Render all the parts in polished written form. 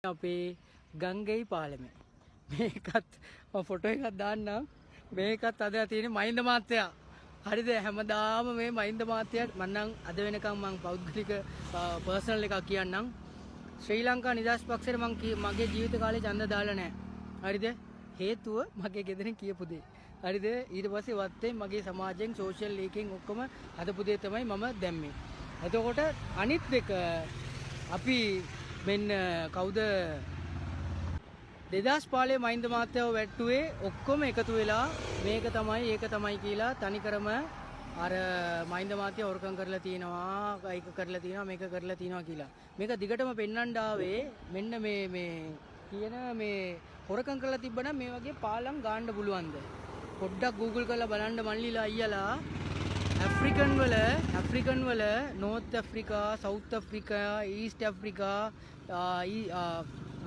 අපේ ගංගෙයි පාලමේ මේකත් ෆොටෝ එකක් දාන්නම්. මේකත් අද තියෙන මහින්ද මාත්‍යා. හරිද? හැමදාම මේ මහින්ද මාත්‍යාට මම නම් අද වෙනකම් මම පෞද්ගලික පර්සනල් එකක් කියන්නම්. ශ්‍රී ලංකා නිදහස් පක්ෂයට මම මගේ ජීවිත කාලේ ඡන්ද දාලා නැහැ. හරිද? හේතුව මගේ ගෙදරින් කියපු දේ. හරිද? ඊට පස්සේ වත්තේ මගේ සමාජයෙන් සෝෂල් ලීකෙන් ඔක්කොම හදපු දේ තමයි මම දැම්මේ. එතකොට අනිත් දෙක අපි මෙන්න කවුද 2005 මහින්ද මාත්‍යාව වැට්ටුවේ ඔක්කොම එකතු වෙලා මේක තමයි ඒක තමයි කියලා තනිකරම අර මහින්ද මාත්‍යා හොරකම් කරලා තියෙනවා ඒක කරලා තියෙනවා මේක කරලා තියෙනවා කියලා මේක දිගටම පෙන්වන්න ආවේ මෙන්න මේ කියන මේ හොරකම් කරලා තිබ්බනම් මේ වගේ පාලම් ගන්න පුළුවන්ද පොඩ්ඩක් Google කරලා බලන්න මල්ලිලා අයියලා ඇෆ්‍රිකන් වල North Africa South Africa East Africa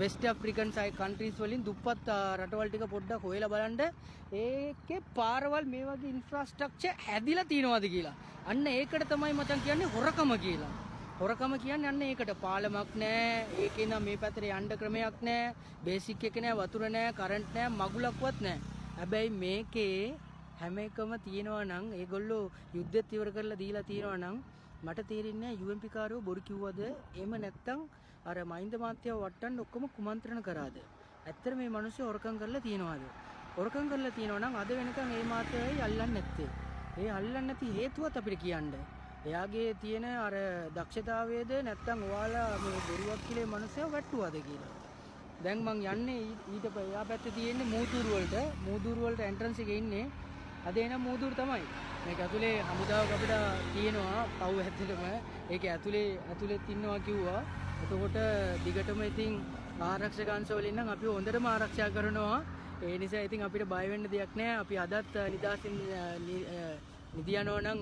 West African side countries වලින් දුප්පත් රටවල් ටික පොඩ්ඩක් හොයලා බලන්න ඒකේ පාරවල් මේ වගේ ඉන්ෆ්‍රාස්ට්‍රක්චර් හැදිලා තියෙනවද කියලා. අන්න ඒකට තමයි මචං කියන්නේ හොරකම කියලා. හොරකම කියන්නේ අන්න ඒකට පාලමක් නැහැ. ඒකේ නම් මේ පැත්තට යන්න ක්‍රමයක් නැහැ. බේසික් එක නැහැ, වතුර නැහැ, කරන්ට් නැහැ, මගුලක්වත් නැහැ. හැබැයි මේකේ හැම එකම තියෙනවා නම් ඒගොල්ලෝ යුද්ධෙත් ඉවර කරලා දීලා තියෙනවා නම් මට තේරෙන්නේ නැහැ UMP කාරෝ බොරු කිව්වද එහෙම නැත්තම් අර මහින්ද මාත්‍යාව වට්ටන්න ඔක්කොම කුමන්ත්‍රණ කරාද ඇත්තට මේ මිනිස්සු හොරකම් කරලා තියෙනවද හොරකම් කරලා තියෙනවා නම් අද වෙනකන් මේ මාත්‍යාවයි අල්ලන්නේ නැත්තේ ඒ අල්ලන්නේ නැති හේතුවත් අපිට කියන්න එයාගේ තියෙන අර දක්ෂතාවයේද නැත්තම් ඔයාලා මේ බොරුවක් කියලා මිනිස්සු වැට්ටුවාද කියලා දැන් මං යන්නේ ඊට එයා පැත්තේ තියෙන්නේ මූදුරු වලට එන්ට්‍රන්ස් එකේ ඉන්නේ අද එන මූදුරු තමයි මේක ඇතුලේ හමුදාවක් අපිට තියෙනවා පව් ඇත්තටම ඒක ඇතුලෙත් ඉන්නවා කිව්වා එතකොට දිගටම ඉතින් ආරක්ෂක අංශ වලින් නම් අපි හොඳටම ආරක්ෂා කරනවා ඒ නිසා ඉතින් අපිට බය වෙන්න දෙයක් නැහැ අපි අදත් නිදාසින් නිදියනෝ නම්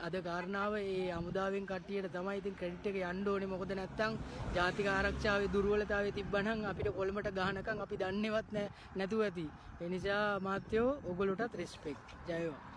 අද කාරණාව ඒ හමුදාවෙන් කට්ටියට තමයි ඉතින් ක්‍රෙඩිට් එක යන්න ඕනේ මොකද නැත්තම් ජාතික ආරක්ෂාවේ දුර්වලතාවය තිබ්බනම් අපිට කොළමට ගහනකම් අපි දන්නේවත් නැතුව ඇති ඒ නිසා මාත්‍යෝ ඔයගොල්ලෝටත් රෙස්පෙක්ට් ජය වේවා